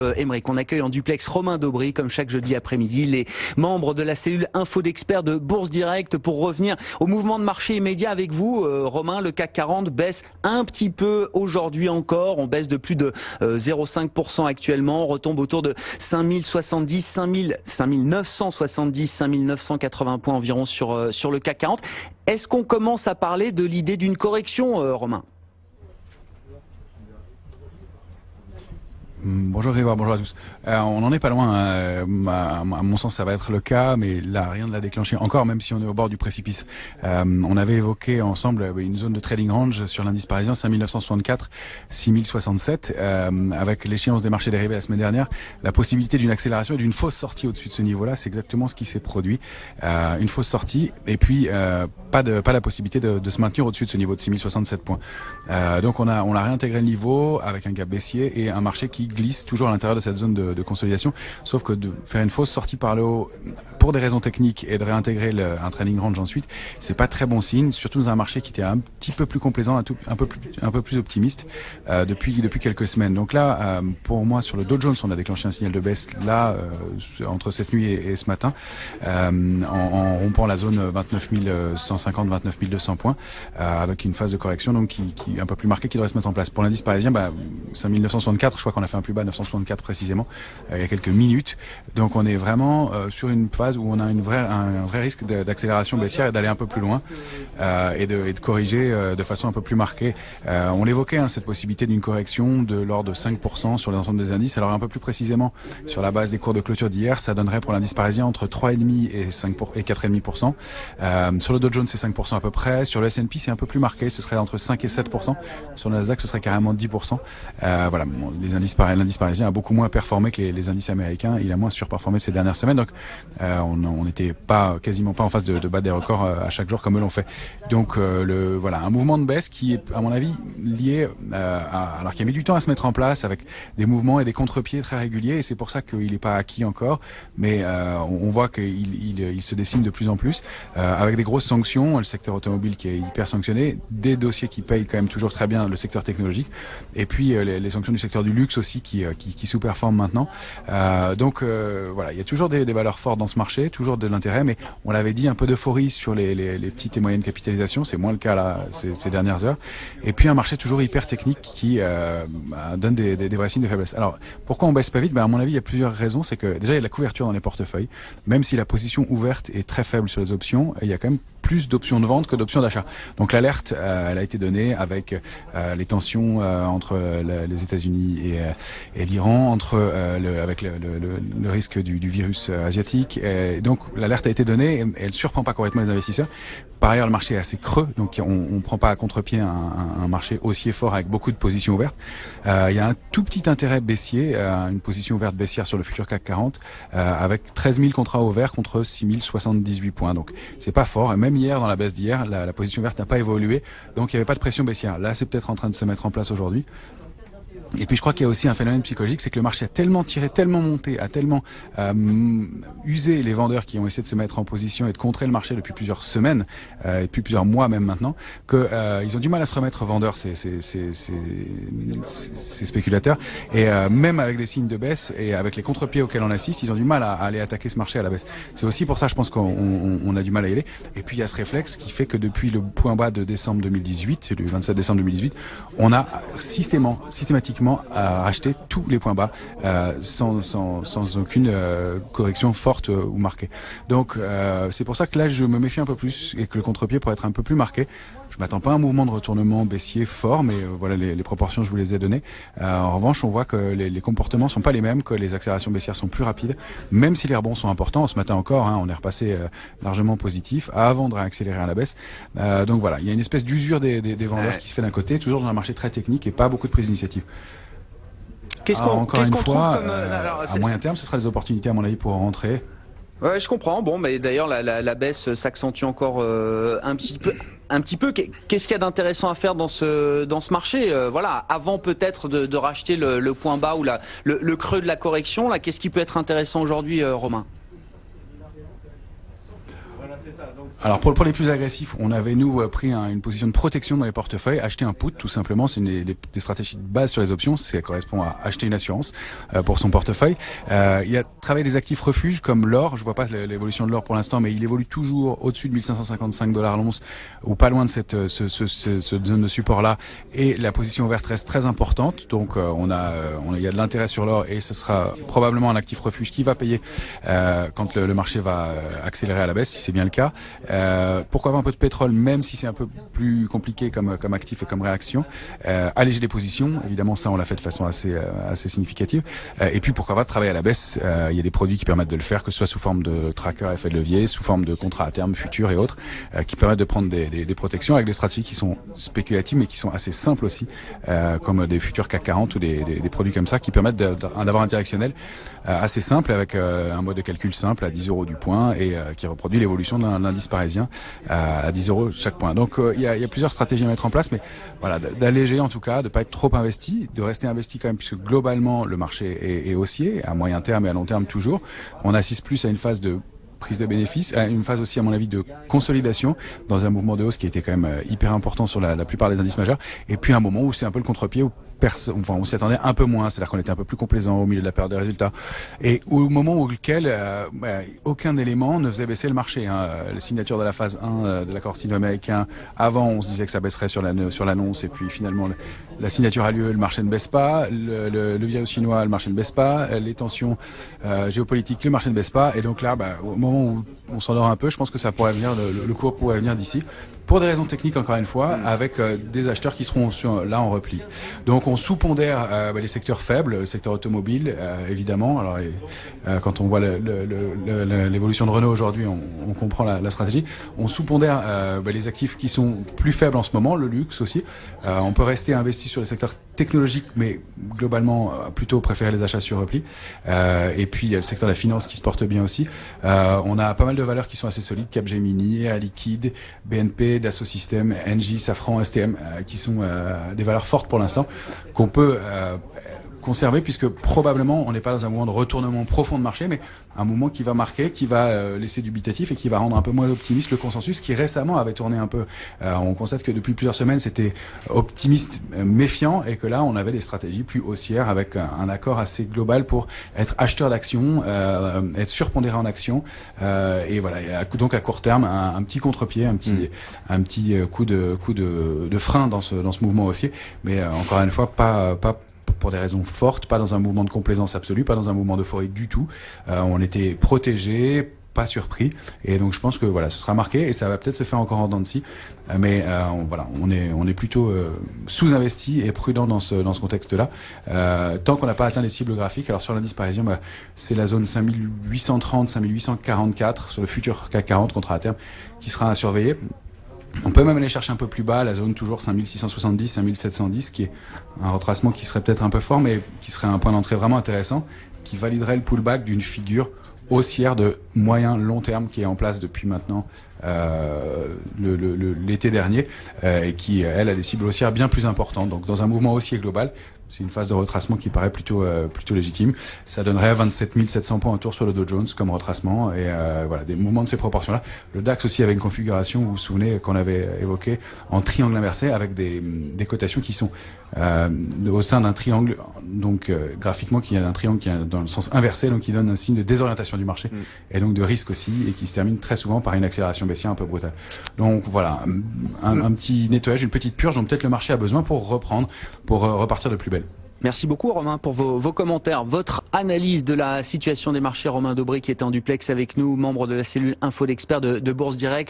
Aymeric, on accueille en duplex Romain Daubry, comme chaque jeudi après-midi, les membres de la cellule info d'experts de Bourse Direct pour revenir au mouvement de marché immédiat avec vous. Romain, le CAC 40 baisse un petit peu aujourd'hui encore, on baisse de plus de 0,5% actuellement, on retombe autour de 5070, 5970, 5980 points environ sur le CAC 40. Est-ce qu'on commence à parler de l'idée d'une correction, Romain ? Bonjour Grégoire, bonjour à tous. On n'en est pas loin, à mon sens ça va être le cas, mais là rien ne l'a déclenché encore, même si on est au bord du précipice. On avait évoqué ensemble une zone de trading range sur l'indice parisien 5964, 6067, avec l'échéance des marchés dérivés la semaine dernière, la possibilité d'une accélération et d'une fausse sortie au-dessus de ce niveau-là, c'est exactement ce qui s'est produit. Une fausse sortie et puis pas la possibilité de se maintenir au-dessus de ce niveau de 6067 points. Donc on a réintégré le niveau avec un gap baissier et un marché qui glisse toujours à l'intérieur de cette zone de consolidation, sauf que de faire une fausse sortie par le haut pour des raisons techniques et de réintégrer un trading range ensuite, c'est pas très bon signe, surtout dans un marché qui était un petit peu plus complaisant, un peu plus optimiste depuis quelques semaines. Donc là, pour moi, sur le Dow Jones, on a déclenché un signal de baisse là entre cette nuit et ce matin, en rompant la zone 29 150, 29 200 points, avec une phase de correction donc qui est un peu plus marquée qui devrait se mettre en place. Pour l'indice parisien, 5964, je crois qu'on a fait un plus bas 964 précisément il y a quelques minutes. Donc on est vraiment sur une phase où on a un vrai risque d'accélération baissière et d'aller un peu plus loin et de corriger de façon un peu plus marquée. On l'évoquait, cette possibilité d'une correction de l'ordre de 5% sur l'ensemble des indices. Alors un peu plus précisément sur la base des cours de clôture d'hier, ça donnerait pour l'indice parisien entre 3,5 et 4,5%. Sur le Dow Jones c'est 5% à peu près. Sur le S&P c'est un peu plus marqué, ce serait entre 5 et 7%. Sur le Nasdaq ce serait carrément 10%. Voilà, l'indice parisien a beaucoup moins performé que les indices américains. Il a moins surperformé ces dernières semaines. Donc, on n'était quasiment pas en phase de battre des records à chaque jour comme eux l'ont fait. Donc, voilà, un mouvement de baisse qui est, à mon avis, lié alors qu'il a mis du temps à se mettre en place avec des mouvements et des contre-pieds très réguliers. Et c'est pour ça qu'il n'est pas acquis encore. Mais on voit qu'il se dessine de plus en plus avec des grosses sanctions. Le secteur automobile qui est hyper sanctionné, des dossiers qui payent quand même toujours très bien le secteur technologique, et puis les sanctions du secteur du luxe aussi qui sous-performent maintenant. Donc voilà, il y a toujours des valeurs fortes dans ce marché, toujours de l'intérêt, mais on l'avait dit, un peu d'euphorie sur les petites et moyennes capitalisations, c'est moins le cas là ces dernières heures. Et puis un marché toujours hyper technique qui donne des vrais signes de faiblesse. Alors pourquoi on baisse pas vite ? À mon avis, il y a plusieurs raisons. C'est que déjà il y a de la couverture dans les portefeuilles, même si la position ouverte est très faible sur les options, il y a quand même plus d'options de vente que d'options d'achat. Donc l'alerte, elle a été donnée avec les tensions entre les États-Unis et l'Iran, avec le risque du virus asiatique. Et donc l'alerte a été donnée, et elle surprend pas complètement les investisseurs. Par ailleurs, le marché est assez creux, donc on prend pas à contre-pied un marché haussier fort avec beaucoup de positions ouvertes. Il y a un tout petit intérêt baissier, une position ouverte baissière sur le futur CAC 40, avec 13 000 contrats ouverts contre 6 078 points. Donc c'est pas fort. Et même hier, dans la baisse d'hier, la position ouverte n'a pas évolué, donc il n'y avait pas de pression baissière. Là, c'est peut-être en train de se mettre en place aujourd'hui. Et puis je crois qu'il y a aussi un phénomène psychologique, c'est que le marché a tellement tiré, tellement monté, a tellement usé les vendeurs qui ont essayé de se mettre en position et de contrer le marché depuis plusieurs semaines, et depuis plusieurs mois même maintenant, que ils ont du mal à se remettre vendeurs, ces spéculateurs. Et même avec des signes de baisse et avec les contre-pieds auxquels on assiste, ils ont du mal à aller attaquer ce marché à la baisse. C'est aussi pour ça, je pense qu'on a du mal à y aller. Et puis il y a ce réflexe qui fait que depuis le point bas de décembre 2018, c'est le 27 décembre 2018, on a systématiquement à racheter tous les points bas sans aucune correction forte ou marquée. Donc c'est pour ça que là je me méfie un peu plus et que le contre-pied pourrait être un peu plus marqué. Je m'attends pas à un mouvement de retournement baissier fort, mais voilà les proportions je vous les ai données. En revanche, on voit que les comportements sont pas les mêmes, que les accélérations baissières sont plus rapides, même si les rebonds sont importants. Ce matin encore, on est repassé largement positif avant de réaccélérer à la baisse. Donc voilà, il y a une espèce d'usure des vendeurs qui se fait d'un côté, toujours dans un marché très technique et pas beaucoup de prises d'initiative. Encore une fois, à moyen terme, ce sera des opportunités à mon avis pour rentrer. Ouais, je comprends. Bon, mais d'ailleurs la baisse s'accentue encore un petit peu. Qu'est-ce qu'il y a d'intéressant à faire dans ce marché, voilà, avant peut-être de racheter le point bas ou le creux de la correction. Qu'est-ce qui peut être intéressant aujourd'hui, Romain ? Alors pour les plus agressifs, on avait nous pris une position de protection dans les portefeuilles, acheter un put tout simplement, c'est des stratégies de base sur les options, ça correspond à acheter une assurance pour son portefeuille. Il y a travaillé des actifs refuges comme l'or, je vois pas l'évolution de l'or pour l'instant, mais il évolue toujours au-dessus de 1555 $ l'once ou pas loin de cette zone de support là, et la position ouverte reste très importante, donc il y a de l'intérêt sur l'or et ce sera probablement un actif refuge qui va payer quand le marché va accélérer à la baisse, si c'est bien le cas. Pourquoi pas un peu de pétrole, même si c'est un peu plus compliqué comme actif et comme réaction. Alléger les positions, évidemment ça on l'a fait de façon assez significative. Et puis pourquoi pas travailler à la baisse. Il y a des produits qui permettent de le faire, que ce soit sous forme de tracker effet de levier, sous forme de contrats à terme futurs et autres, qui permettent de prendre des protections avec des stratégies qui sont spéculatives mais qui sont assez simples aussi, comme des futurs CAC 40 ou des produits comme ça qui permettent d'avoir un directionnel assez simple avec un mode de calcul simple à 10 € du point et qui reproduit l'évolution d'un indice parisien à 10 € chaque point. Donc il y a plusieurs stratégies à mettre en place, mais voilà, d'alléger en tout cas, de pas être trop investi, de rester investi quand même, puisque globalement le marché est haussier à moyen terme et à long terme toujours. On assiste plus à une phase de prise de bénéfices, à une phase aussi à mon avis de consolidation dans un mouvement de hausse qui était quand même hyper important sur la plupart des indices majeurs, et puis un moment où c'est un peu le contre-pied, où on s'y attendait un peu moins, c'est-à-dire qu'on était un peu plus complaisant au milieu de la période de résultats, et au moment où aucun élément ne faisait baisser le marché. La signature de la phase 1 de l'accord sino-américain, avant on se disait que ça baisserait sur l'annonce, et puis finalement la signature a lieu, le marché ne baisse pas, le virus chinois, le marché ne baisse pas, les tensions géopolitiques, le marché ne baisse pas, et donc là, au moment où on s'endort un peu, je pense que ça pourrait venir, le cours pourrait venir d'ici, pour des raisons techniques encore une fois, avec des acheteurs qui seront là en repli. Donc on sous-pondère les secteurs faibles, le secteur automobile évidemment. Alors quand on voit l'évolution de Renault aujourd'hui, on comprend la stratégie. On sous-pondère les actifs qui sont plus faibles en ce moment, le luxe aussi. On peut rester investi sur les secteurs technologiques, mais globalement plutôt préférer les achats sur repli. Et puis il y a le secteur de la finance qui se porte bien aussi. On a pas mal de valeurs qui sont assez solides, Capgemini, Air Liquide, BNP, Dassault Systèmes, Engie, Safran, STM, qui sont des valeurs fortes pour l'instant, qu'on peut conserver, puisque probablement on n'est pas dans un mouvement de retournement profond de marché, mais un mouvement qui va marquer, qui va laisser dubitatif et qui va rendre un peu moins optimiste le consensus qui récemment avait tourné un peu. On constate que depuis plusieurs semaines c'était optimiste, méfiant, et que là on avait des stratégies plus haussières avec un accord assez global pour être acheteur d'actions, être surpondéré en actions, et voilà. Donc à court terme un petit contre-pied, un petit coup de frein dans ce mouvement haussier, mais encore une fois pas pour des raisons fortes, pas dans un mouvement de complaisance absolue, pas dans un mouvement d'euphorie du tout. On était protégés, pas surpris, et donc je pense que voilà, ce sera marqué et ça va peut-être se faire encore en dents de scie, mais on est plutôt sous-investi et prudent dans ce contexte-là. Tant qu'on n'a pas atteint les cibles graphiques, alors sur l'indice parisien, c'est la zone 5830, 5844 sur le futur CAC 40 contrat à terme qui sera à surveiller. On peut même aller chercher un peu plus bas, la zone toujours 5670, 5710, qui est un retracement qui serait peut-être un peu fort, mais qui serait un point d'entrée vraiment intéressant, qui validerait le pullback d'une figure haussière de moyen long terme qui est en place depuis maintenant l'été dernier, et qui, elle, a des cibles haussières bien plus importantes. Donc dans un mouvement haussier global, c'est une phase de retracement qui paraît plutôt légitime. Ça donnerait 27 700 points autour sur le Dow Jones comme retracement, et voilà, des mouvements de ces proportions-là. Le DAX aussi avait une configuration, vous vous souvenez, qu'on avait évoqué en triangle inversé, avec des cotations qui sont au sein d'un triangle, donc graphiquement qui est un triangle qui est dans le sens inversé, donc qui donne un signe de désorientation du marché et donc de risque aussi, et qui se termine très souvent par une accélération baissière un peu brutale. Donc voilà, un petit nettoyage, une petite purge dont peut-être le marché a besoin pour reprendre, pour repartir de plus belle. Merci beaucoup Romain pour vos commentaires, votre analyse de la situation des marchés. Romain Dobré qui était en duplex avec nous, membre de la cellule Info d'Experts de Bourse Direct.